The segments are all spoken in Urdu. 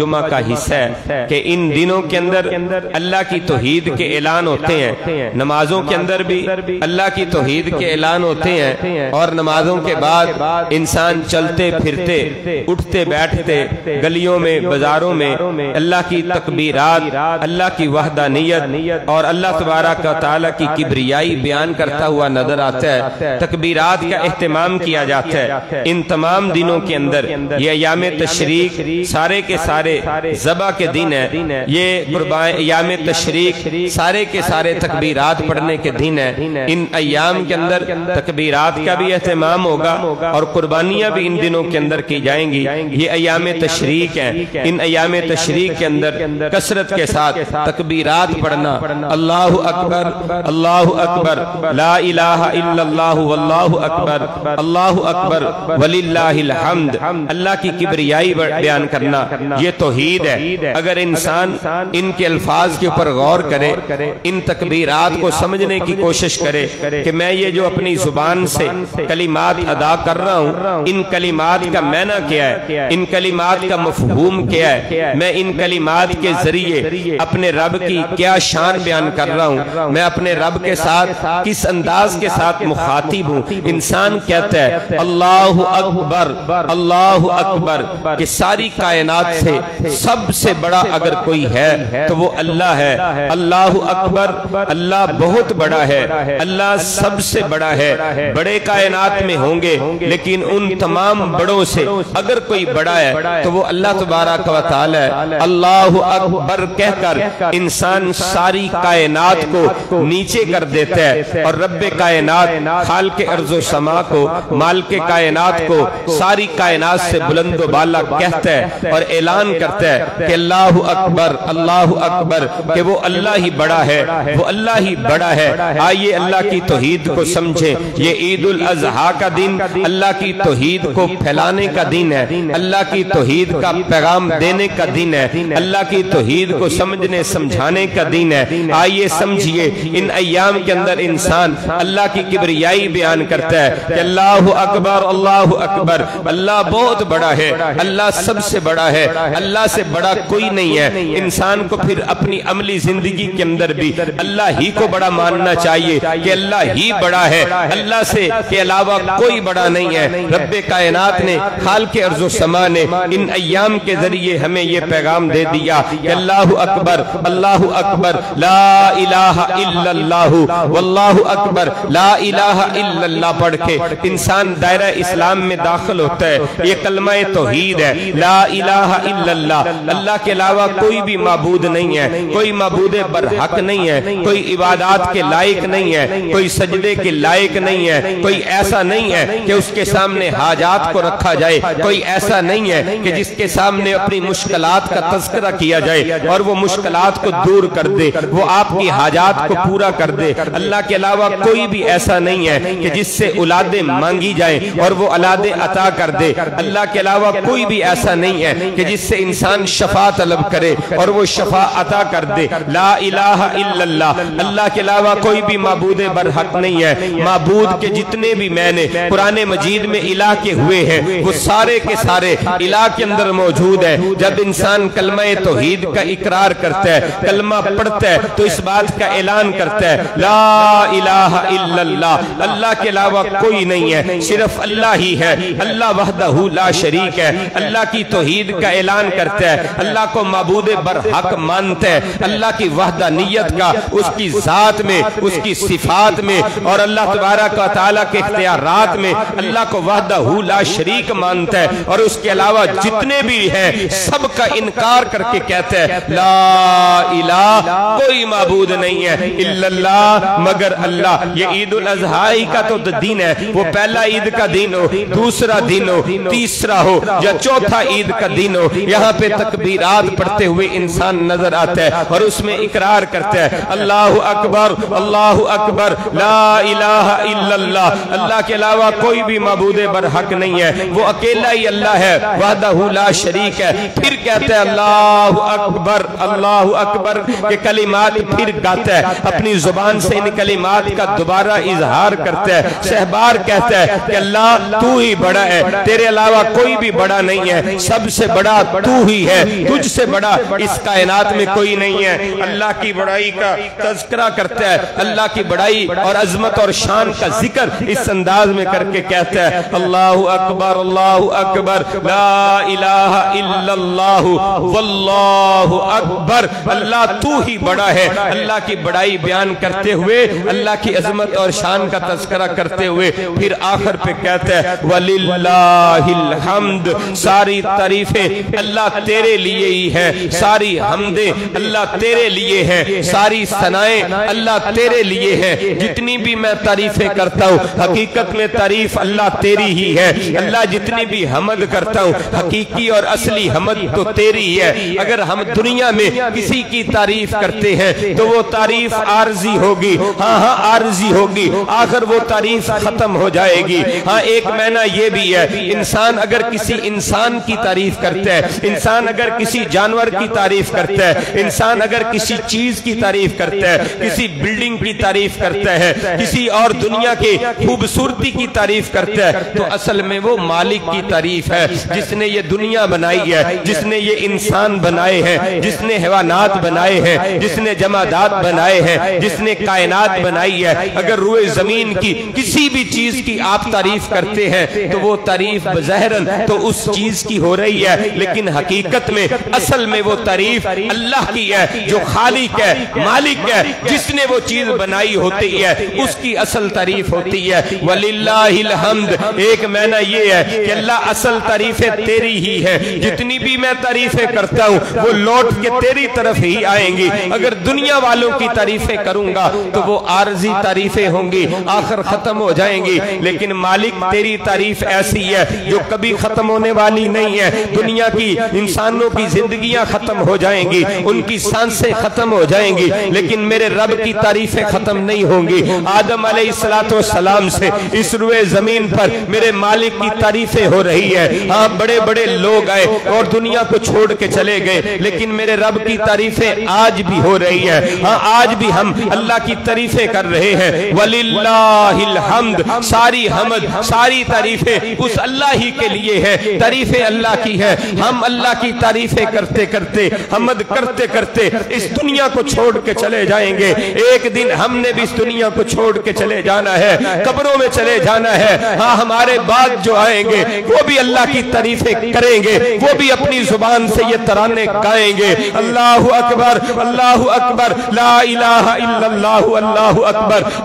جمعہ کا حصہ ہے کہ ان دنوں کے اندر اللہ کی توحید کے اعلان ہوتے ہیں، نمازوں کے اندر بھی اللہ کی توحید کے اعلان ہوتے ہیں، اور نمازوں کے بعد انسان چلتے پھرتے اٹھتے بیٹھتے گلیوں میں بازاروں میں اللہ کی تکبیرات، اللہ کی وحدانیت اور اللہ تبارک و تعالیٰ کی کبریائی بیان کرتا ہوا نظر آتا ہے۔ تکبیرات کا اہتمام کیا جاتا ہے ان تمام دنوں کے اندر۔ یہ ایام تشریق سارے کے سارے ذبح کے دن ہے، یہ ایام تشریق سارے کے سارے تکبیرات پڑھنے کے دن ہے۔ ان ایام کے اندر تکبیرات کا بھی اہتمام ہوگا اور قربانیاں بھی ان دنوں کے اندر کی جائیں گی۔ یہ ایام تشریق ہیں، ان ایام تشریق کے اندر کثرت کے ساتھ تکبیرات پڑھنا، اللہ اکبر اللہ اکبر لا الہ الا اللہ واللہ اکبر اللہ اکبر وللہ الحمد، اللہ کی کبریائی بیان کرنا، یہ توحید ہے۔ اگر انسان ان کے الفاظ کے اوپر غور کرے، ان تکبیرات کو سمجھنے کی کوشش کرے کہ میں یہ جو اپنی زبان سے کلمات ادا کر رہا ہوں، ان کلمات کا معنی کیا ہے، ان کلمات کا مفہوم کیا ہے، میں ان کلمات کے ذریعے اپنے رب کی کیا شان بیان کر رہا ہوں، میں اپنے رب کے ساتھ کس انداز کے ساتھ مخاطب ہوں۔ انسان کہتا ہے اللہ اکبر اللہ اکبر کہ ساری کائنات سے سب سے بڑا اگر کوئی ہے تو وہ اللہ ہے۔ اللہ اکبر، اللہ بہت بڑا ہے، اللہ سب سے بڑا ہے۔ بڑے کائنات میں ہوں گے لیکن ان تمام بڑوں سے اگر کوئی بڑا ہے تو وہ اللہ تبارک و تعالی ہے۔ اللہ اکبر کہہ کر انسان ساری کائنات کو نیچے کر دیتا ہے اور رب کائنات، خالق ارض و سما کو، مالک کائنات کو ساری کائنات سے بلند و بالا کہتا ہے اور اعلان کرتا ہے کہ اللہ اکبر کہ وہ اللہ ہی بڑا ہے، وہ اللہ ہی بڑا ہے۔ آئیے اللہ کی توحید کو سمجھیں۔ یہ عید الاضحیٰ کا دن اللہ کی توحید کو پھیلانے کا دن ہے، اللہ کی توحید کا پیغام دینے کا دن ہے، اللہ کی توحید کو سمجھنے سمجھانے کا دن ہے۔ آئیے سمجھیے ان ایام کے اندر انسان اللہ کی کبریائی بیان کرتا ہے کہ اللہ اکبر اللہ بہت بڑا ہے، اللہ سب سے بڑا ہے، اللہ سے بڑا کوئی نہیں ہے۔ انسان کو پھر اپنی عملی زندگی کے اندر بھی اللہ ہی کو بڑا ماننا چاہیے کہ اللہ ہی بڑا ہے، اللہ سے کے علاوہ کوئی بڑا نہیں ہے۔ رب کائنات نے، خالق ارض و سما نے ان ایام کے ذریعے ہمیں یہ پیغام دے دیا کہ اللہ اکبر لا الہ الا اللہ واللہ اکبر لا الہ الا اللہ پڑھ کے انسان دائرہ اسلام میں داخل ہوتا ہے۔ یہ کلمہ توحید ہے، لا الہ الا اللہ، اللہ کے علاوہ کوئی بھی معبود نہیں ہے، کوئی معبود برحق نہیں ہے، کوئی عبادات کے لائق نہیں ہے، کوئی سجدے کے لائق نہیں ہے، کوئی ایسا نہیں ہے کہ اس کے سامنے حاجات کو رکھا جائے، کوئی ایسا نہیں ہے کہ جس کے سامنے اپنی مشکلات کا تذکرہ کیا جائے اور وہ مشکلات کو دور کر دے، وہ آپ کی حاجات کو پورا کر دے۔ اللہ کے علاوہ کوئی بھی ایسا نہیں ہے کہ جس سے اولادیں مانگی جائیں اور وہ اولادیں عطا کر دے۔ اللہ کے علاوہ کوئی بھی ایسا نہیں ہے کہ جس سے انسان شفا طلب کرے اور وہ شفا عطا کر دے۔ لا الہ الا اللہ، اللہ کے علاوہ کوئی بھی معبود برحق نہیں ہے۔ معبود کے جتنے بھی معنی قرآن مجید میں الہ کے ہوئے ہیں وہ سارے کے سارے الہ کے اندر موجود ہے۔ جب انسان کلمہ توحید کا اقرار کرتا ہے، کلمہ پڑھتا ہے تو اس بات کا اعلان کرتا ہے لا الہ الا اللہ، اللہ کے علاوہ کوئی نہیں ہے، صرف اللہ ہی ہے، اللہ وحدہ لا شریک ہے۔ اللہ کی توحید کا اعلان کرتا ہے، اللہ کو معبود برحق مانتا ہے، اللہ کی وحدانیت کا اس کی ذات میں، اس کی صفات میں اور اللہ تبارک و تعالیٰ کے اختیارات میں اللہ کو وحدہ لا شریک مانتا ہے، اور اس کے علاوہ جتنے بھی ہیں سب کا انکار کر کے کہتا ہے لا الہ، کوئی معبود نہیں ہے الا اللہ مگر اللہ۔ یہ عید الاضحیٰ کا تو دن ہے، وہ پہلا عید کا دن ہو، دوسرا دن ہو، تیسرا ہو یا چوتھا عید کا دن ہو، یہاں پہ تکبیرات پڑھتے ہوئے انسان نظر آتا ہے اور اس میں اقرار کرتا ہے اللہ اکبر لا الہ الا اللہ، اللہ کے علاوہ کوئی بھی معبود برحق نہیں ہے، وہ اکیلا ہی اللہ ہے، وحدہ لا شریک ہے۔ پھر کہتا ہے اللہ اکبر کہ کلمات پھر گاتا ہے، اپنی زبان سے ان کلمات کا دوبارہ اظہار کرتا ہے، سہبار کہتا ہے کہ اللہ تو ہی بڑا ہے، تیرے علاوہ کوئی بھی بڑا نہیں ہے، سب سے بڑا تو تو ہی ہے, تجھ سے بڑا اس کائنات میں کوئی نہیں ہے. اللہ کی بڑائی کا تذکرہ کرتا ہے, اللہ کی بڑائی اور عظمت اور شان کا ذکر اس انداز میں کر کے کہتا ہے اللہ اکبر لا الہ الا اللہ واللہ اکبر. اللہ تو ہی بڑا ہے. اللہ کی بڑائی بیان کرتے ہوئے, اللہ کی عظمت اور شان کا تذکرہ کرتے ہوئے پھر آخر پہ کہتا ہے وَلِلَّهِ الْحَمْدِ, ساری تعریفیں اللہ تیرے لیے ہی ہے, ساری حمدیں اللہ تیرے لیے ہیں, ساری ثنائیں اللہ تیرے لیے ہیں. جتنی بھی میں تعریفیں کرتا ہوں حقیقت میں تعریف اللہ تیری ہی ہے. اللہ جتنی بھی حمد کرتا ہوں حقیقی اور اصلی حمد تو تیری ہے. اگر ہم دنیا میں کسی کی تعریف کرتے ہیں تو وہ تعریف عارضی ہوگی, ہاں عارضی ہوگی, آخر وہ تعریف ختم ہو جائے گی. ہاں ایک معنی یہ بھی ہے, انسان اگر کسی انسان کی تعریف کرتا ہے, انسان اگر کسی جانور کی تعریف کرتا ہے, انسان اگر کسی چیز کی تعریف کرتا ہے, کسی بلڈنگ کی تعریف کرتا ہے, کسی اور دنیا کی خوبصورتی کی تعریف کرتا ہے, تو اصل میں وہ مالک کی تعریف ہے جس نے یہ دنیا بنائی ہے, جس نے یہ انسان بنائے ہیں, جس نے حیوانات بنائے ہیں, جس نے جمادات بنائے ہیں, جس نے کائنات بنائی ہے. اگر روئے زمین کی کسی بھی چیز کی آپ تعریف کرتے ہیں تو وہ تعریف بظاہراً تو اس چیز کی ہو رہی ہے, لیکن حقیقت میں اصل میں وہ تعریف اللہ کی ہے جو خالق ہے, مالک ہے, جس نے وہ چیز بنائی ہوتی ہے, اس کی اصل تعریف ہوتی ہے. وَلِلَّهِ الْحَمْدِ, ایک معنی یہ ہے کہ اللہ اصل تعریفیں تیری ہی ہے. جتنی بھی میں تعریفیں کرتا ہوں وہ لوٹ کے تیری طرف ہی آئیں گی. اگر دنیا والوں کی تعریفیں کروں گا تو وہ عارضی تعریفیں ہوں گی, آخر ختم ہو جائیں گی. لیکن مالک تیری تعریف ایسی ہے جو کبھی ختم ہونے والی نہیں ہے. دنیا کی انسانوں کی زندگیاں ختم ہو جائیں گی, ان کی سانسیں ختم ہو جائیں گی, لیکن میرے رب کی تعریفیں ختم نہیں ہوں گی. آدم علیہ السلام سے اس روئے زمین پر میرے مالک کی تعریفیں ہو رہی ہے. ہاں بڑے بڑے لوگ آئے اور دنیا کو چھوڑ کے چلے گئے, لیکن میرے رب کی تعریفیں آج بھی ہو رہی ہے. ہاں آج بھی ہم اللہ کی تعریفیں کر رہے ہیں. وَلِلَّهِ الْحَمْدِ, ساری حمد ساری تعریفیں اس اللہ ہی کے لیے ہے. تعریفیں اللہ کی ہے. ہم اللہ کی تعریفیں کرتے کرتے, حمد کرتے کرتے اس دنیا کو چھوڑ کے چلے جائیں گے. ایک دن ہم نے بھی اس دنیا کو چھوڑ کے چلے جانا ہے, قبروں میں چلے جانا ہے. ہاں ہمارے بعد جو آئیں گے وہ بھی اللہ کی تعریفیں کریں گے, وہ بھی اپنی زبان سے یہ ترانے گائیں گے. اللہ اکبر لا الہ الا اللہ,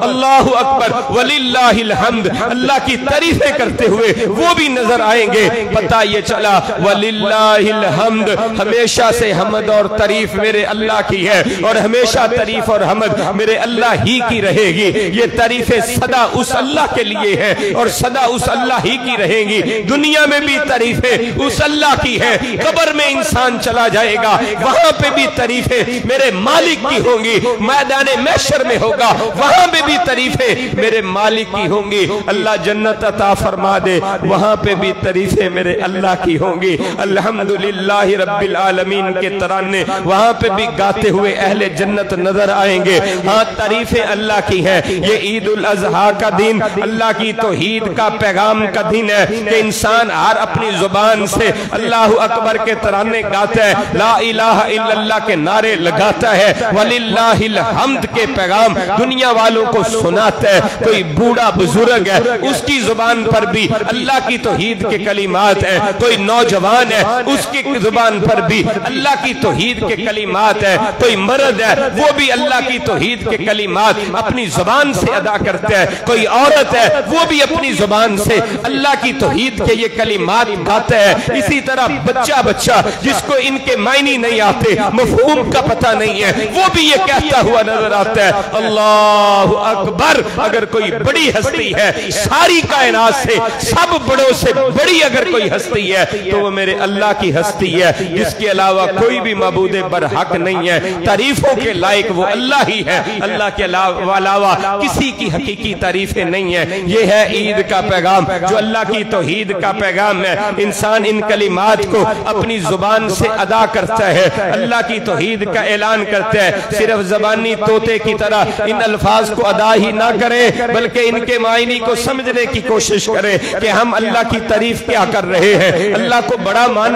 اللہ اکبر وللہ الحمد. اللہ کی تعریفیں کرتے ہوئے وہ بھی نظر آئیں گے. پتہ یہ چلا وللہ الحمد, ہمیشہ سے حمد اور تعریف میرے اللہ کی ہے, اور ہمیشہ تعریف اور حمد میرے اللہ ہی کی رہے گی. یہ تعریفیں صدا اس اللہ کے لیے ہے اور صدا اس اللہ ہی کی رہیں گی. دنیا میں بھی تعریفیں اس اللہ کی ہے. قبر میں انسان چلا جائے گا وہاں پہ بھی تعریفیں میرے مالک کی ہوں گی. میدان محشر میں ہوگا وہاں پہ بھی تعریفیں میرے مالک کی ہوں گی. اللہ جنت عطا فرما دے, وہاں پہ بھی تعریفیں میرے اللہ کی ہوں گی. الحمدللہ رب العالمین کے ترانے وہاں پہ بھی گاتے ہوئے اہل جنت نظر آئیں گے. ہاں تعریفیں اللہ کی ہے. یہ عید الاضحیٰ کا دن اللہ کی توحید کا پیغام کا دن ہے کہ انسان ہر اپنی زبان سے اللہ اکبر کے ترانے گاتا ہے, لا الہ الا اللہ کے نعرے لگاتا ہے, وللہ الحمد کے پیغام دنیا والوں کو سناتا ہے. کوئی بوڑھا بزرگ ہے اس کی زبان پر بھی اللہ کی توحید کے کلمات ہیں, کوئی نوجوان ہے اس کی زبان پر بھی اللہ کی توحید کے کلمات ہیں, کوئی مرد ہے وہ بھی اللہ کی توحید کے کلمات اپنی زبان سے ادا کرتا ہے, کوئی عورت ہے وہ بھی اپنی زبان سے اللہ کی توحید کے یہ کلمات گاتا ہے. اسی طرح بچہ جس کو ان کے معنی نہیں آتے, مفہوم کا پتہ نہیں ہے, وہ بھی یہ کہتا ہوا نظر آتا ہے اللہ اکبر. اگر کوئی بڑی ہستی ہے ساری کائنات سے, سب بڑوں سے بڑی اگر کوئی ہستی ہے تو وہ میرے اللہ کی ہستی ہے, جس کے علاوہ کوئی بھی معبود برحق نہیں ہے. تعریفوں کے لائق وہ اللہ ہی ہے, اللہ کے علاوہ کسی کی حقیقی تعریفیں نہیں ہیں. یہ ہے عید کا پیغام جو اللہ کی توحید کا پیغام ہے. انسان ان کلمات کو اپنی زبان سے ادا کرتا ہے, اللہ کی توحید کا اعلان کرتا ہے. صرف زبانی طوطے کی طرح ان الفاظ کو ادا ہی نہ کرے بلکہ ان کے معنی کو سمجھنے کی کوشش کرے کہ ہم اللہ کی تعریف کیا کر رہے ہیں, اللہ کو بڑا مان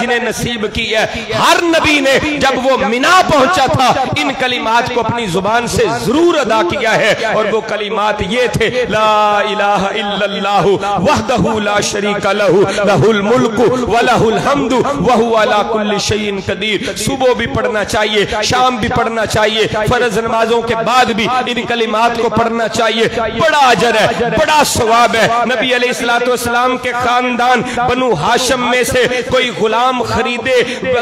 جنہیں نصیب کی ہے. ہر نبی نے جب وہ منا پہنچا تھا ان کلمات کو اپنی زبان سے ضرور ادا کیا ہے, اور وہ کلمات یہ تھے, لا الہ الا اللہ وحدہ لا شریک لہ لہ الملک ولہ الحمد وہو علی کل شیء قدیر. صبح بھی پڑھنا چاہیے, شام بھی پڑھنا چاہیے, فرض نمازوں کے بعد بھی ان کلمات کو پڑھنا چاہیے. بڑا اجر ہے, بڑا ثواب ہے. نبی علیہ السلام کے خاندان بنو ہاشم میں سے کوئی غلام خریدے,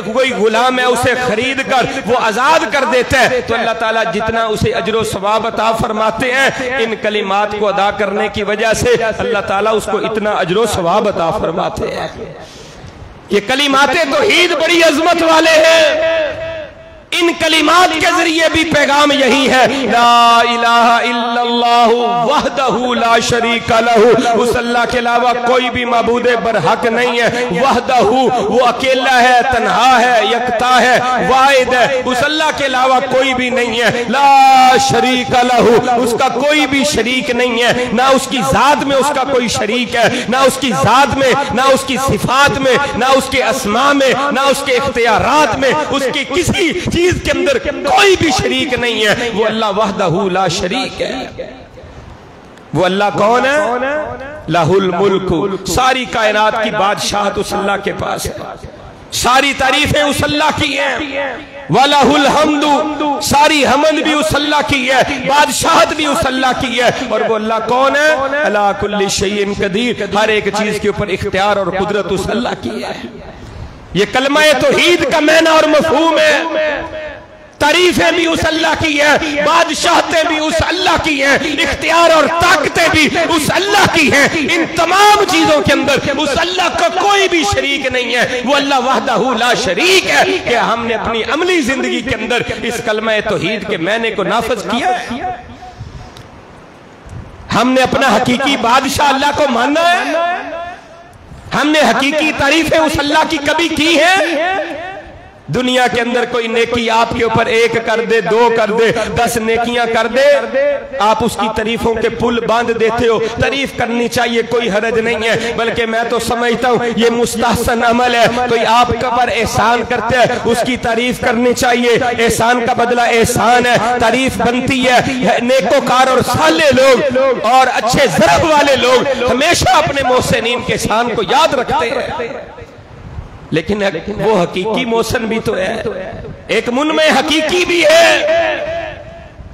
کوئی غلام ہے اسے خرید کر وہ آزاد کر دیتا ہے تو اللہ تعالیٰ جتنا اسے اجر و ثواب عطا فرماتے ہیں, ان کلمات کو ادا کرنے کی وجہ سے اللہ تعالیٰ اس کو اتنا اجر و ثواب عطا فرماتے ہیں. یہ کلمات توحید بڑی عظمت والے ہیں. ان کلمات کے ذریعے بھی پیغام یہی ہے, لا الہ الا اللہ وحدہ لا شریک لہ, اس اللہ کے علاوہ کوئی بھی معبود برحق نہیں ہے. وحدہ وہ اکیلا ہے, تنہا ہے, یکتا ہے, واحد ہے, اس اللہ کے علاوہ کوئی بھی نہیں ہے. لا شریک لہ, اس کا کوئی بھی شریک نہیں ہے, نہ اس کی ذات میں اس کا کوئی شریک ہے, نہ اس کی ذات میں, نہ اس کی صفات میں, نہ اس کے اسماء میں, نہ اس کے اختیارات میں, اس کی کسی چیز کے اندر کوئی بھی شریک نہیں ہے. وہ اللہ وحدہ لا شریک ہے. وہ اللہ کون ہے؟ لہ الملک, ساری کائنات کی بادشاہت اس اللہ کے پاس ہے, ساری تعریفیں اس اللہ کی ہیں. وَلَهُ الْحَمْدُ, ساری حمد بھی اس اللہ کی ہے, بادشاہت بھی اس اللہ کی ہے. اور وہ اللہ کون ہے؟ عَلَىٰ كُلِّ شَيْءٍ قَدِيرٌ, ہر ایک چیز کے اوپر اختیار اور قدرت اس اللہ کی ہے. یہ کلمہ توحید کا معنی اور مفہوم ہے. تعریفیں بھی اس اللہ کی ہیں, بادشاہتیں بھی اس اللہ کی ہیں, اختیار اور طاقتیں بھی اس اللہ کی ہیں. ان تمام چیزوں کے اندر اس اللہ کا کوئی بھی شریک نہیں ہے. وہ اللہ وحدہ لا شریک ہے. کہ ہم نے اپنی عملی زندگی کے اندر اس کلمہ توحید کے معنی کو نافذ کیا ہے. ہم نے اپنا حقیقی بادشاہ اللہ کو مانا ہے. ہم نے حقیقی تعریفیں اس اللہ کی کبھی کی ہیں. دنیا کے اندر کوئی نیکی آپ کے اوپر ایک کر دے, دو کر دے, 10 نیکیاں کر دے, آپ اس کی تعریفوں کے پل باندھ دیتے ہو. تعریف کرنی چاہیے, کوئی حرج نہیں ہے, بلکہ میں تو سمجھتا ہوں یہ مستحسن عمل ہے. کوئی آپ کے اوپر احسان کرتے ہیں, اس کی تعریف کرنی چاہیے. احسان کا بدلہ احسان ہے, تعریف بنتی ہے. نیکوکار اور صالح لوگ اور اچھے ضرب والے لوگ ہمیشہ اپنے محسنین کے احسان کو یاد رکھتے ہیں. لیکن وہ حقیقی محسن بھی تو ہے, ایک منمع حقیقی بھی ہے,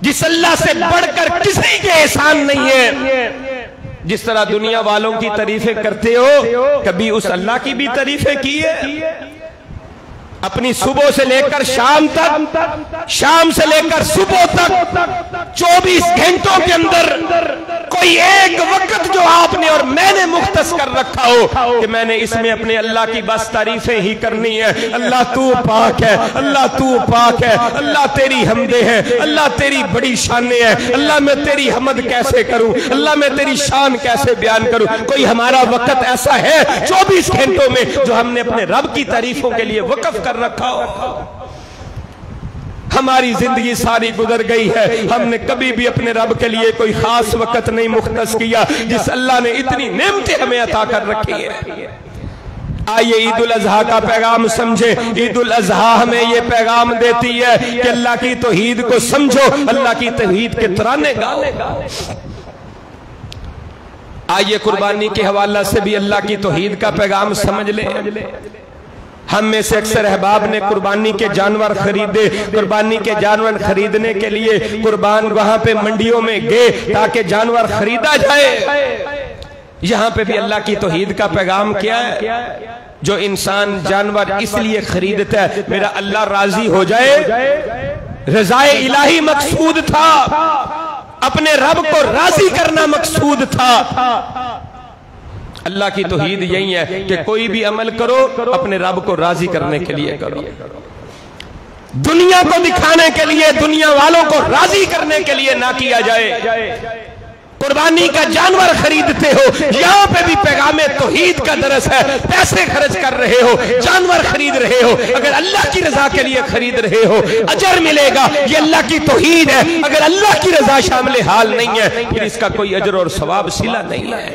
جس اللہ سے بڑھ کر کسی کے احسان نہیں ہے. جس طرح دنیا والوں کی تعریفیں کرتے ہو, کبھی اس اللہ کی بھی تعریفیں کی ہے. اپنی صبح سے لے کر شام تک, شام سے لے کر صبح تک 24 گھنٹوں کے اندر کوئی ایک وقت جو آپ نے اور میں نے مختص کر رکھا ہو کہ میں نے اس میں اپنے اللہ کی بس تعریفیں ہی کرنی ہے. اللہ تو پاک ہے, اللہ تو پاک ہے, اللہ تیری حمدیں ہیں, اللہ تیری بڑی شانیں ہیں, اللہ میں تیری حمد کیسے کروں, اللہ میں تیری شان کیسے بیان کروں. کوئی ہمارا وقت ایسا ہے 24 گھنٹوں میں جو ہم نے اپنے رب کی تعریفوں کے لیے وقف کر رکھا ہو؟ ہماری زندگی ساری گزر گئی ہے, ہم نے کبھی بھی اپنے رب کے لیے کوئی خاص وقت نہیں مختص کیا جس اللہ نے اتنی نعمتیں ہمیں عطا کر رکھی ہے. آئیے عید الاضحیٰ کا پیغام سمجھے. عید الاضحیٰ ہمیں یہ پیغام دیتی ہے کہ اللہ کی توحید کو سمجھو, اللہ کی توحید کے ترانے گاؤ. آئیے قربانی کے حوالہ سے بھی اللہ کی توحید کا پیغام سمجھ لیں. ہم میں سے اکثر احباب نے قربانی کے جانور خریدے. قربانی کے جانور خریدنے کے لیے قربان وہاں پہ منڈیوں میں گئے تاکہ جانور خریدا جائے. یہاں پہ بھی اللہ کی توحید کا پیغام کیا ہے؟ جو انسان جانور اس لیے خریدتا ہے میرا اللہ راضی ہو جائے, رضائے الہی مقصود تھا, اپنے رب کو راضی کرنا مقصود تھا. اللہ کی توحید یہی ہے کہ کوئی بھی عمل کرو اپنے رب کو راضی کرنے کے لیے کرو. دنیا کو دکھانے کے لیے, دنیا والوں کو راضی کرنے کے لیے نہ کیا جائے. قربانی کا جانور خریدتے ہو, یہاں پہ بھی پیغام توحید کا درس ہے. پیسے خرچ کر رہے ہو, جانور خرید رہے ہو, اگر اللہ کی رضا کے لیے خرید رہے ہو اجر ملے گا. یہ اللہ کی توحید ہے. اگر اللہ کی رضا شامل حال نہیں ہے پھر اس کا کوئی اجر اور ثواب صلہ نہیں ہے.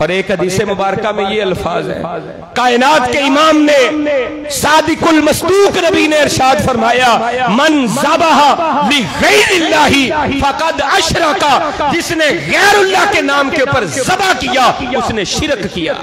اور ایک حدیث مبارکہ میں یہ الفاظ ہے، کائنات کے امام نے صادق المصدوق نبی نے ارشاد فرمایا، من ذبح لغیر اللہ فقد اشرک، جس نے غیر اللہ کے نام کے اوپر ذبح کیا اس نے شرک کیا۔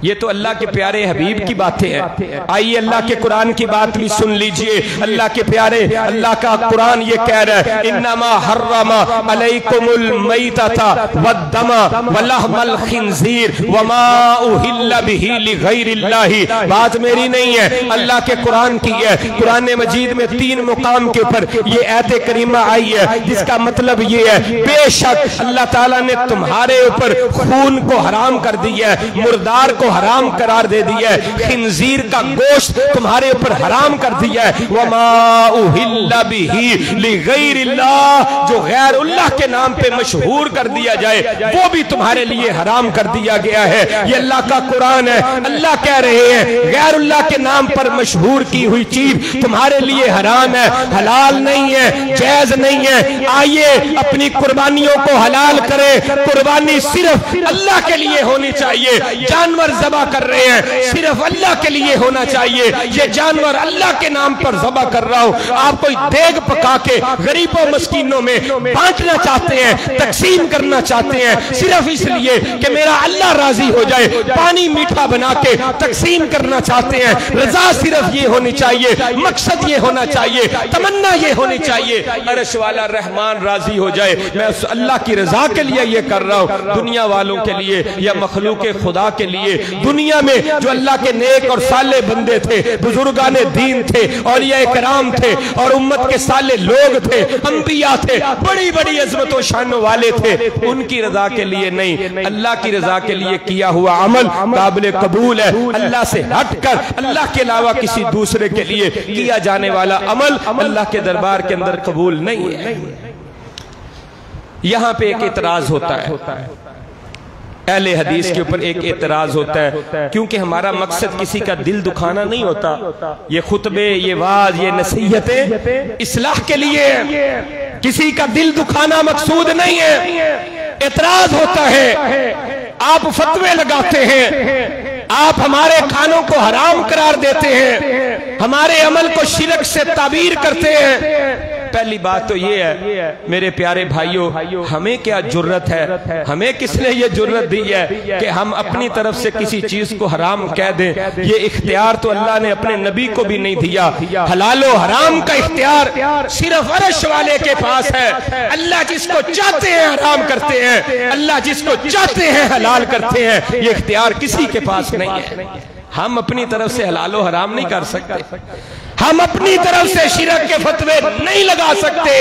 یہ تو اللہ کے پیارے حبیب کی باتیں ہیں۔ آئیے اللہ کے قرآن کی بات بھی سن لیجئے۔ اللہ کے پیارے اللہ کا قرآن یہ کہہ رہا ہے، انما حرم علیکم المیتۃ والدم ولحم الخنزیر وما اہل بہ لغیر اللہ۔ بات میری نہیں ہے، اللہ کے قرآن کی ہے۔ قرآن مجید میں 3 مقام کے اوپر یہ آیت کریمہ آئی ہے، جس کا مطلب یہ ہے بے شک اللہ تعالیٰ نے تمہارے اوپر خون کو حرام کر دیا ہے، مردار کو حرام قرار دے دیا ہے، خنزیر کا گوشت تمہارے اوپر حرام کر دیا ہے، وما اہل بہ لغیر اللہ، جو غیر اللہ کے نام پہ مشہور کر دیا جائے وہ بھی تمہارے لیے حرام کر دیا گیا ہے۔ یہ اللہ کا قرآن ہے۔ اللہ کہہ رہے ہیں غیر اللہ کے نام پر مشہور کی ہوئی چیز تمہارے لیے حرام ہے، حلال نہیں ہے، جائز نہیں ہے۔ آئیے اپنی قربانیوں کو حلال کریں۔ قربانی صرف اللہ کے لیے ہونی چاہیے۔ جانور ذبح کر رہے ہیں صرف اللہ کے لیے ہونا چاہیے۔ یہ جانور اللہ کے نام پر ذبح کر رہا ہوں، آپ کوئی دیگ پکا کے غریبوں مسکینوں میں بانٹنا چاہتے ہیں، تقسیم کرنا چاہتے ہیں صرف اس لیے کہ میرا اللہ راضی ہو جائے، پانی میٹھا بنا کے تقسیم کرنا چاہتے ہیں۔ رضا صرف یہ ہونی چاہیے، مقصد یہ ہونا چاہیے، تمنا یہ ہونی چاہیے عرش والا رحمان راضی ہو جائے۔ میں اس اللہ کی رضا کے لیے یہ کر رہا ہوں، دنیا والوں کے لیے یا مخلوق خدا کے لیے۔ دنیا میں جو اللہ کے نیک اور صالح بندے تھے، بزرگان دین تھے، اولیاء کرام تھے اور امت کے صالح لوگ تھے، انبیاء تھے، بڑی بڑی عظمت و شانوں والے تھے، ان کی رضا کے لیے نہیں، اللہ کی رضا کے لیے کیا ہوا عمل قابل قبول ہے۔ اللہ سے ہٹ کر اللہ کے علاوہ کسی دوسرے کے لیے کیا جانے والا عمل اللہ کے دربار کے اندر قبول نہیں ہے۔ یہاں پہ ایک اعتراض ہوتا ہے، اہل حدیث کے اوپر ایک اعتراض ہوتا ہے، کیونکہ ہمارا مقصد کسی کا دل دکھانا نہیں ہوتا۔ یہ خطبے، یہ واعظ، یہ نصیحتیں اصلاح کے لیے ہیں، کسی کا دل دکھانا مقصود نہیں ہے۔ اعتراض ہوتا ہے، آپ فتوے لگاتے ہیں، آپ ہمارے کھانوں کو حرام قرار دیتے ہیں، ہمارے عمل کو شرک سے تعبیر کرتے ہیں۔ پہلی بات تو یہ ہے میرے پیارے بھائیوں، ہمیں کیا جرت ہے، ہمیں کس نے یہ جرت دی ہے کہ ہم اپنی طرف سے کسی چیز کو حرام کہہ دیں؟ یہ اختیار تو اللہ نے اپنے نبی کو بھی نہیں دیا۔ حلال و حرام کا اختیار صرف عرش والے کے پاس ہے۔ اللہ جس کو چاہتے ہیں حرام کرتے ہیں، اللہ جس کو چاہتے ہیں حلال کرتے ہیں، یہ اختیار کسی کے پاس نہیں ہے۔ ہم اپنی طرف سے حلال و حرام نہیں کر سکتے، ہم اپنی طرف سے شرک کے فتوے نہیں لگا سکتے۔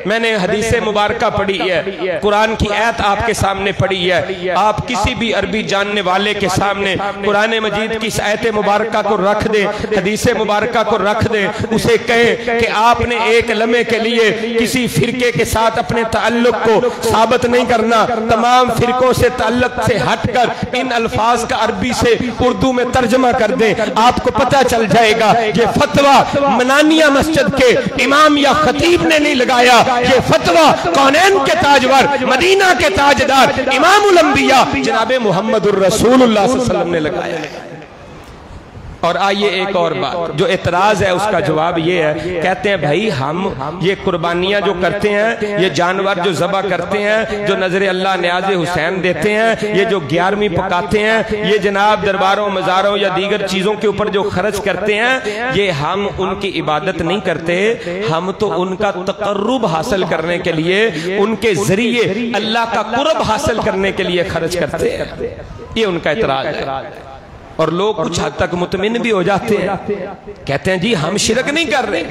میں نے حدیث مبارکہ پڑھی ہے، قرآن کی آیت آپ کے سامنے پڑھی ہے۔ آپ کسی بھی عربی جاننے والے کے سامنے قرآن مجید کی اس آیت مبارکہ کو رکھ دیں، حدیث مبارکہ کو رکھ دیں، اسے کہیں کہ آپ نے ایک لمحے کے لیے کسی فرقے کے ساتھ اپنے تعلق کو ثابت نہیں کرنا، تمام فرقوں سے تعلق سے ہٹ کر ان الفاظ کا عربی سے اردو میں ترجمہ کر دیں، آپ کو پتہ چل جائے گا یہ فتویٰ منانیہ مسجد کے امام یا خطیب نے نہیں لگایا، یہ فتویٰ کونین کے تاجور، مدینہ کے تاجدار، امام الانبیاء جناب محمد الرسول اللہ صلی اللہ علیہ وسلم نے لگایا ہے۔ اور آئیے ایک اور بات، جو اعتراض ہے اس کا جواب یہ ہے، کہتے ہیں بھائی ہم یہ قربانیاں جو کرتے ہیں، یہ جانور جو ذبح کرتے ہیں، جو نظر اللہ نیاز حسین دیتے ہیں، یہ جو 11ویں پکاتے ہیں، یہ جناب درباروں مزاروں یا دیگر چیزوں کے اوپر جو خرچ کرتے ہیں، یہ ہم ان کی عبادت نہیں کرتے، ہم تو ان کا تقرب حاصل کرنے کے لیے، ان کے ذریعے اللہ کا قرب حاصل کرنے کے لیے خرچ کرتے ہیں۔ یہ ان کا اعتراض ہے۔ اور لوگ کچھ حد تک مطمئن بھی ہو جاتے ہیں، کہتے ہیں جی ہم شرک نہیں کر رہے،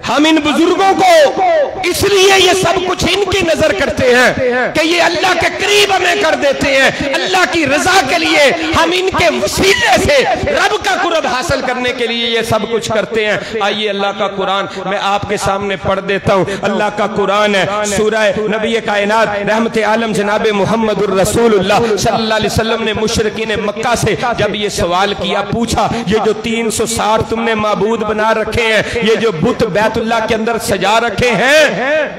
ہم ان بزرگوں کو اس لیے یہ سب کچھ ان کی نظر کرتے ہیں کہ یہ اللہ کے قریب ہمیں کر دیتے ہیں، اللہ کی رضا کے لیے ہم ان کے وسیلے سے رب کا قرب حاصل کرنے کے لیے یہ سب کچھ کرتے ہیں۔ آئیے اللہ کا قرآن میں آپ کے سامنے پڑھ دیتا ہوں۔ اللہ کا قرآن ہے، سورہ نبی کائنات رحمت عالم جناب محمد الرسول اللہ صلی اللہ علیہ وسلم نے مشرکین مکہ سے جب یہ سوال کیا، پوچھا یہ جو 360 تم نے معبود بنا رکھے ہیں، یہ جو بت بیت اللہ کے اندر سجا رکھے ہیں،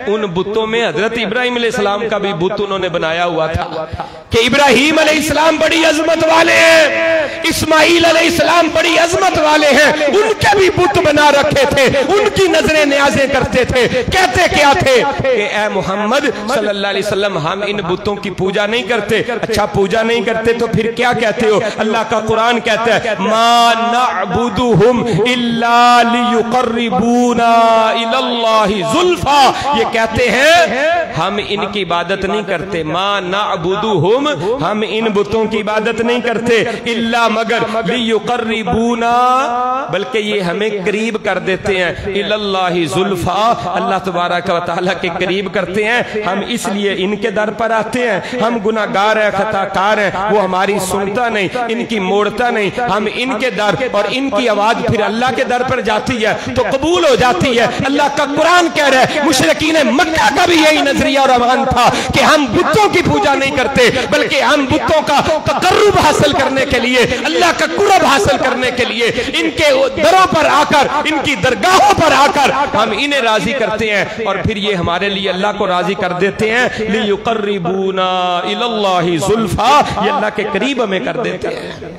ان بتوں میں حضرت ابراہیم علیہ السلام کا بھی بت انہوں نے بنایا ہوا تھا کہ ابراہیم علیہ السلام بڑی عظمت والے ہیں، اسماعیل علیہ السلام بڑی عظمت والے ہیں، ان کے بھی بت بنا رکھے تھے، ان کی نظریں نیازیں کرتے تھے۔ کہتے کیا تھے کہ اے محمد صلی اللہ علیہ وسلم ہم ان بتوں کی پوجا نہیں کرتے۔ اچھا پوجا نہیں کرتے تو پھر کیا کہتے ہو؟ اللہ کا قرآن کہتا ہے ما نعبدہم الا لیقربونا الی اللہ زلفا، یہ کہتے ہیں ہم ان کی عبادت نہیں کرتے، ما نعبدہم ہم ان بتوں کی عبادت نہیں کرتے، الا مگر لیقربونا بلکہ یہ ہمیں قریب کر دیتے ہیں، الی اللہ زلفا اللہ تبارک و تعالیٰ کے قریب کرتے ہیں۔ ہم اس لیے ان کے در پر آتے ہیں، ہم گناہگار ہیں، خطا کار ہیں، وہ ہماری سنتا نہیں، ان کی موڑتا نہیں، ہم ان کے در اور ان کی آواز پھر اللہ کے در پر جاتی ہے تو قبول ہو جاتی ہے۔ اللہ کا قرآن کہہ رہا ہے مشرکین مکہ کا بھی یہی نظریہ اور امان تھا کہ ہم بتوں کی پوجا نہیں کرتے بلکہ ہم بتوں کا تقرب حاصل کرنے کے لیے، اللہ کا قرب حاصل کرنے کے لیے ان کے دروں پر آ کر، ان کی درگاہوں پر آ کر ہم انہیں راضی کرتے ہیں اور پھر یہ ہمارے لیے اللہ کو راضی کر دیتے ہیں۔ لیقربونا الی اللہ زلفا، یہ اللہ کے قریب ہمیں کر دیتے ہیں۔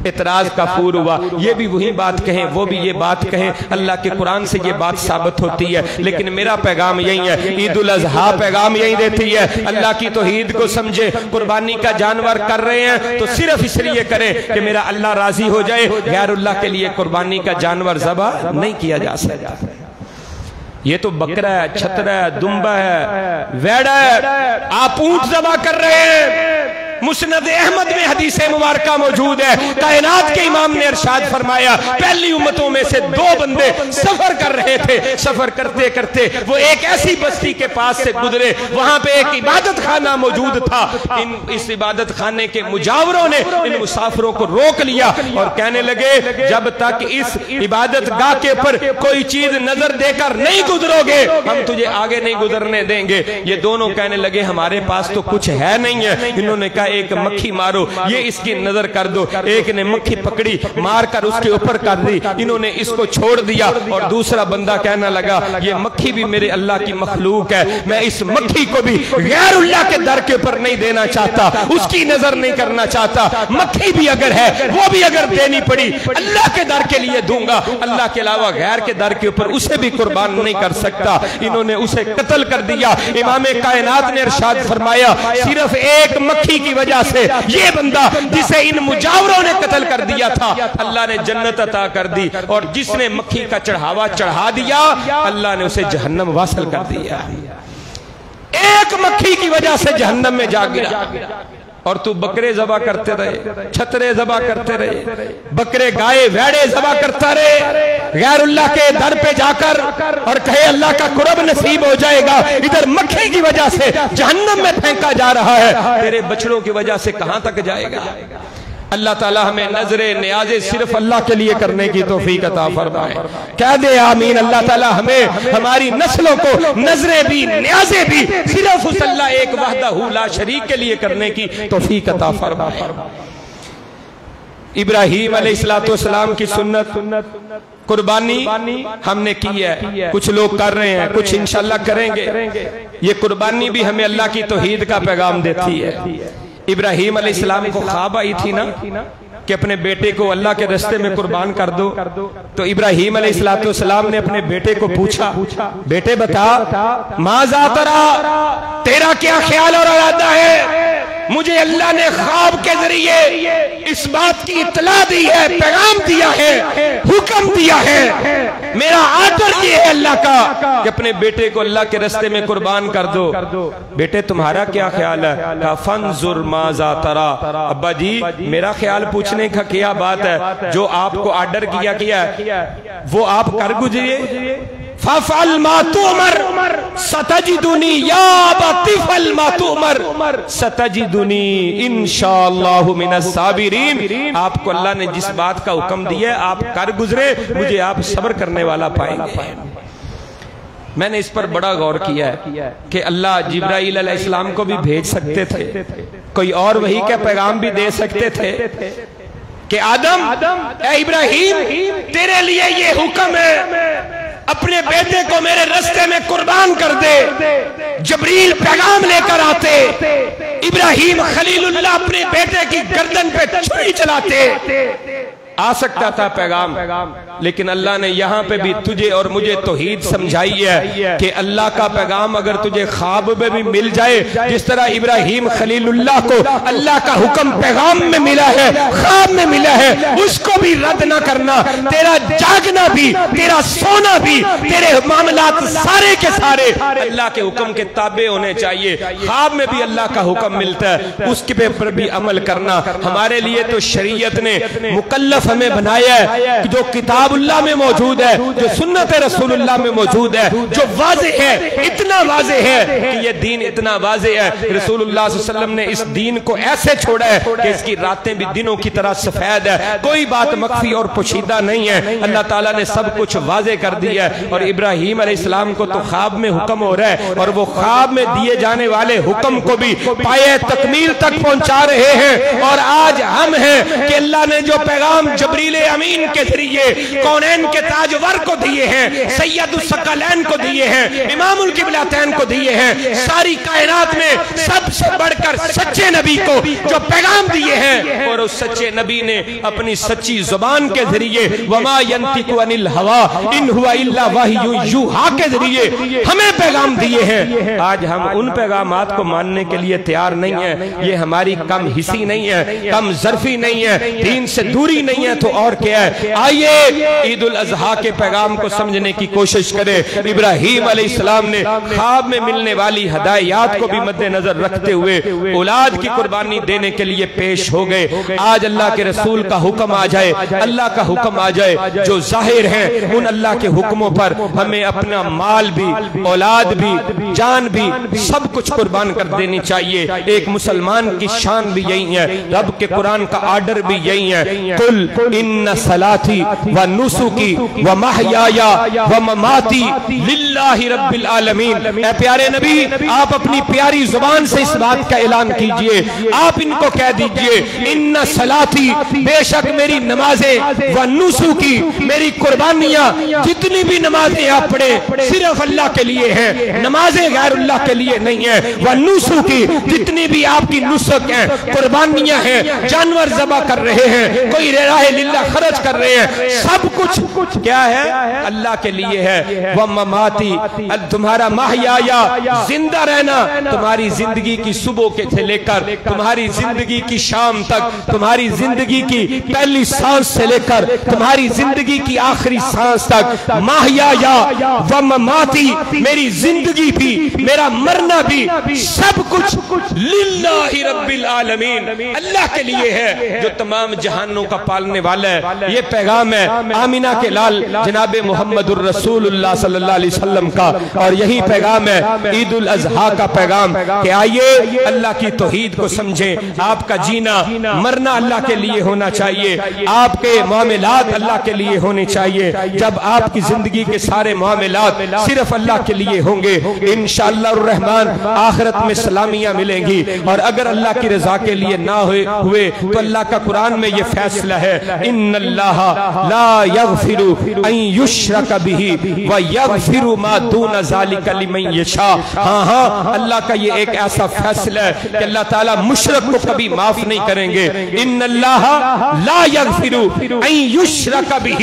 اعتراض کافور ہوا، یہ بھی وہی بات کہیں، وہ بھی یہ بات کہیں، اللہ کے قرآن سے یہ بات ثابت ہوتی ہے، لیکن میرا پیغام یہی ہے، عید الاضحیٰ پیغام یہی دیتی ہے، اللہ کی توحید کو سمجھے، قربانی کا جانور کر رہے ہیں تو صرف اس لیے کریں کہ میرا اللہ راضی ہو جائے، غیر اللہ کے لیے قربانی کا جانور ذبح نہیں کیا جا سکتا۔ یہ تو بکرا ہے، چھترا ہے، دمبا ہے، ویڑا ہے، آپ اونٹ ذبح کر رہے ہیں۔ مسند احمد میں حدیث مبارکہ موجود ہے، کائنات کے امام نے ارشاد فرمایا پہلی امتوں میں سے 2 بندے سفر کر رہے تھے، سفر کرتے کرتے وہ ایک ایسی بستی کے پاس سے گزرے، وہاں پہ ایک عبادت خانہ موجود تھا۔ اس عبادت خانے کے مجاوروں نے ان مسافروں کو روک لیا اور کہنے لگے جب تک اس عبادت گاہ کے پر کوئی چیز نظر دے کر نہیں گزرو گے ہم تجھے آگے نہیں گزرنے دیں گے۔ یہ دونوں کہنے لگے ہمارے پاس تو کچھ ہے نہیں ہے۔ انہوں نے کہا ایک مکھی مارو، یہ اس کی نظر کر دو۔ ایک نے مکھی پکڑی، مار کر اس کے اوپر کر دی، انہوں نے اس کو چھوڑ دیا اور دوسرا بندہ کہنا لگا یہ مکھی بھی میرے اللہ کی مخلوق ہے، میں اس مکھی کو بھی غیر اللہ کے در کے اوپر نہیں دینا چاہتا، اس کی نظر نہیں کرنا چاہتا، مکھی بھی اگر ہے وہ بھی اگر دینی پڑی اللہ کے در کے لیے دوں گا، اللہ کے علاوہ غیر کے در کے اوپر اسے بھی قربان نہیں کر سکتا۔ انہوں نے اسے قتل کر دیا۔ امام کائنات نے ارشاد فرمایا صرف ایک مکھی کی وجہ سے یہ بندہ جسے ان مجاوروں نے قتل کر دیا تھا اللہ نے جنت عطا کر دی، اور جس نے مکھی کا چڑھاوا چڑھا دیا اللہ نے اسے جہنم واصل کر دیا۔ ایک مکھی کی وجہ سے جہنم میں جا گرا، اور تو بکرے ذبح کرتے رہے، چھترے ذبح کرتے رہے، بکرے گائے ویڑے ذبح کرتا رہے غیر اللہ کے در پہ جا کر، اور کہے اللہ کا قرب نصیب ہو جائے گا، ادھر مکھی کی وجہ سے جہنم میں پھینکا جا رہا ہے، تیرے بچڑوں کی وجہ سے کہاں تک جائے گا؟ اللہ تعالی ہمیں نظریں نیازیں صرف اللہ کے لیے کرنے کی توفیق عطا فرمائے۔ کہہ دے آمین۔ اللہ تعالی ہمیں ہماری نسلوں کو نظریں بھی نیازیں بھی صرف اس اللہ ایک وحدہ لا شریک کے لیے کرنے کی توفیق عطا فرمائے۔ ابراہیم علیہ السلام کی سنت قربانی ہم نے کی ہے، کچھ لوگ کر رہے ہیں، کچھ انشاءاللہ کریں گے۔ یہ قربانی بھی ہمیں اللہ کی توحید کا پیغام دیتی ہے۔ ابراہیم علیہ السلام کو خواب آئی تھی نا کہ اپنے بیٹے کو اللہ کے راستے میں قربان کر دو، تو ابراہیم علیہ السلام نے اپنے بیٹے کو پوچھا بیٹے بتا ماذا ترا، تیرا کیا خیال اور ارادہ ہے؟ مجھے اللہ نے خواب کے ذریعے اس بات کی اطلاع دی ہے، پیغام دیا ہے، حکم دیا ہے، میرا آرڈر یہ ہے اللہ کا کہ اپنے بیٹے کو اللہ کے راستے میں قربان کر دو۔ بیٹے تمہارا کیا خیال ہے؟ کہا فانظر ماذا ترا، ابا جی میرا خیال پوچھنے کا کیا بات ہے، جو آپ کو آرڈر کیا ہے وہ آپ کر گزریے، فَفْعَلْ مَا تُؤْمَرْ سَتَجِدُنِي يَا أَبَتِ افْعَلْ مَا تُؤْمَرْ سَتَجِدُنِي انشاءاللہ من الصابرین۔ آپ کو اللہ نے جس بات کا حکم دیا ہے آپ کر گزرے، مجھے آپ صبر کرنے والا پائیں گے۔ میں نے اس پر بڑا غور کیا ہے کہ اللہ جبرائیل علیہ السلام کو بھی بھیج سکتے تھے، کوئی اور وحی کا پیغام بھی دے سکتے تھے کہ آدم اے ابراہیم تیرے لیے یہ حکم ہے اپنے بیٹے کو میرے رستے میں قربان کر دے۔ جبریل پیغام لے کر آتے، ابراہیم خلیل اللہ اپنے بیٹے کی گردن پہ چھری چلاتے، آ سکتا تھا پیغام، لیکن اللہ نے یہاں پہ بھی تجھے اور مجھے توحید سمجھائی ہے کہ اللہ کا پیغام اگر تجھے خواب میں بھی مل جائے، جس طرح ابراہیم خلیل اللہ کو اللہ کا حکم پیغام میں ملا ہے، خواب میں ملا ہے، اس کو بھی رد نہ کرنا۔ تیرا جاگنا بھی، تیرا سونا بھی، تیرے معاملات سارے کے سارے اللہ کے حکم کے تابع ہونے چاہیے۔ خواب میں بھی اللہ کا حکم ملتا ہے، اس کے پر بھی عمل کرنا۔ ہمارے لیے تو شریعت نے مکلف ہمیں بنایا ہے، جو کتاب اللہ میں موجود ہے، جو سنت رسول اللہ میں موجود ہے، جو واضح ہے، اتنا واضح ہے کہ یہ دین اتنا واضح ہے۔ رسول اللہ صلی اللہ علیہ وسلم نے اس دین کو ایسے چھوڑا ہے کہ اس کی راتیں بھی دنوں کی طرح سفید ہے، کوئی بات مخفی اور پوشیدہ نہیں ہے۔ اللہ تعالیٰ نے سب کچھ واضح کر دیا ہے، اور ابراہیم علیہ السلام کو تو خواب میں حکم ہو رہا ہے، اور وہ خواب میں دیے جانے والے حکم کو بھی پائے تکمیل تک پہنچا رہے ہیں۔ اور آج ہم ہیں کہ اللہ نے جو پیغام جبریل امین کے ذریعے کونین کے تاجور کو دیے ہیں، سید الثقلین کو دیے ہیں، امام القبلتین کو دیے ہیں، ساری کائنات میں سب سے بڑھ کر سچے نبی کو جو پیغام دیے ہیں، اور اس سچے نبی نے اپنی سچی زبان کے ذریعے وما ينطق عن الهوى ان هو الا وحی یوحی کے ذریعے ہمیں پیغام دیے ہیں۔ آج ہم ان پیغامات کو ماننے کے لیے تیار نہیں ہیں۔ یہ ہماری کم حسی نہیں ہے، کم ظرفی نہیں ہے، دین سے دوری نہیں ہے تو اور کیا ہے۔ آئیے عید الاضحیٰ کے پیغام کو سمجھنے کی کوشش کرے۔ ابراہیم علیہ السلام نے خواب میں ملنے والی ہدایات کو بھی مد نظر رکھتے ہوئے اولاد کی قربانی دینے کے لیے پیش ہو گئے۔ آج اللہ کے رسول کا حکم آ جائے، اللہ کا حکم آ جائے، جو ظاہر ہیں ان اللہ کے حکموں پر ہمیں اپنا مال بھی، اولاد بھی، جان بھی، سب کچھ قربان کر دینی چاہیے۔ ایک مسلمان کی شان بھی یہی ہے، رب کے قرآن کا آرڈر بھی یہی ہے، قل ان صلاتی و نسکی و محیایا و مماتی للہ رب العالمین۔ اے پیارے نبی، آپ اپنی پیاری زبان سے اس بات کا اعلان کیجئے، آپ ان کو کہہ دیجئے ان صلاتی، بے شک میری نمازیں، و نسکی، میری قربانیاں، جتنی بھی نمازیں آپ پڑھیں صرف اللہ کے لیے ہیں، نمازیں غیر اللہ کے لیے نہیں ہیں۔ و نسکی، جتنی بھی آپ کی نسک ہیں، قربانیاں ہیں، جانور ذبح کر رہے ہیں، کوئی راہ للہ خرچ کر رہے ہیں، سب کچھ کیا ہے؟ اللہ کے لیے ہے۔ وَمَمَاتِ، تمہارا محیایا، زندہ رہنا، تمہاری زندگی کی صبح کے سے لے کر تمہاری زندگی کی شام تک، تمہاری زندگی کی پہلی سانس سے لے کر تمہاری زندگی کی آخری سانس تک، محیایا وَمَمَاتِ، میری زندگی بھی، میرا مرنا بھی، سب کچھ للہ رب العالمین، اللہ کے لیے ہے جو تمام جہانوں کا پالنے والا ہے۔ یہ پیغام ہے آمینہ کے لال جناب محمد الرسول اللہ صلی اللہ علیہ وسلم کا، اور یہی پیغام ہے عید الاضحیٰ کا پیغام کہ آئیے اللہ کی توحید کو سمجھیں۔ آپ کا جینا مرنا اللہ کے لیے ہونا چاہیے، آپ کے معاملات اللہ کے لیے ہونے چاہیے۔ جب آپ کی زندگی کے سارے معاملات صرف اللہ کے لیے ہوں گے، انشاءاللہ الرحمن آخرت میں سلامیاں ملیں گی۔ اور اگر اللہ کی رضا کے لیے نہ ہوئے تو اللہ کا قرآن میں یہ فیصلہ ہے، ان اللہ لا یغفر ان یشرک بہ ویغفر ما دون ذلک لمن یشاء۔ ہاں اللہ کا یہ ایک ایسا فیصلہ ہے کہ اللہ تعالیٰ مشرک کو کبھی معاف نہیں کریں گے۔ ان اللہ لا یغفر ان یشرک بہ،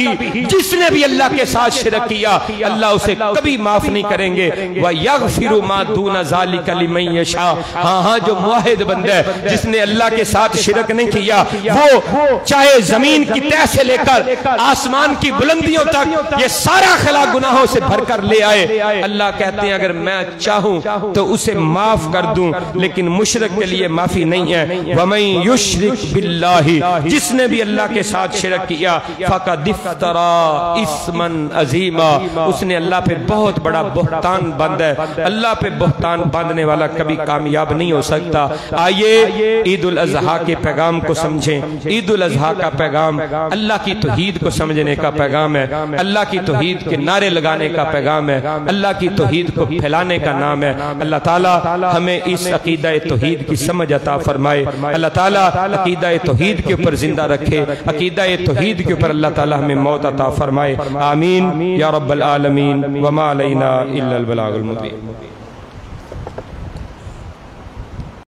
جس نے بھی اللہ کے ساتھ شرک کیا اللہ اسے کبھی معاف نہیں کریں گے۔ ویغفر ما دون ذلک لمن یشاء، ہاں جو موحد بندہ ہے جس نے اللہ کے ساتھ شرک نہیں کیا، وہ چاہے زمین کی تہ سے لے کر آسمان کی بلندیوں تک یہ سارا خلا گناہوں سے بھر کر لے آئے، اللہ کہتے ہیں اگر میں چاہوں تو اسے معاف کر دوں۔ لیکن مشرک کے لیے معافی نہیں ہے۔ وَمَن يُشْرِكْ بِاللَّهِ، جس نے بھی اللہ کے ساتھ شرک کیا فَقَدِ افْتَرَىٰ اِثْمًا عَظِیمًا، اس نے اللہ پہ بہت بڑا بہتان بند ہے۔ اللہ پہ بہتان باندھنے والا کبھی کامیاب نہیں ہو سکتا۔ آئیے عید الاضحیٰ کے پیغام کو سمجھیں۔ عید الاضحیٰ کا پیغام اللہ کی توحید کو سمجھنے کا پیغام ہے، اللہ کی توحید کے نعرے لگانے کا پیغام ہے، اللہ کی توحید کو پھیلانے کا نام ہے۔ اللہ تعالیٰ ہمیں اس عقیدہ توحید کی سمجھ عطا فرمائے۔ اللہ تعالیٰ عقیدہ توحید کے اوپر زندہ رکھے، عقیدہ توحید کے اوپر اللہ تعالیٰ ہمیں موت عطا فرمائے۔ آمین یا رب العالمین، وما علینا الا البلاغ المبین۔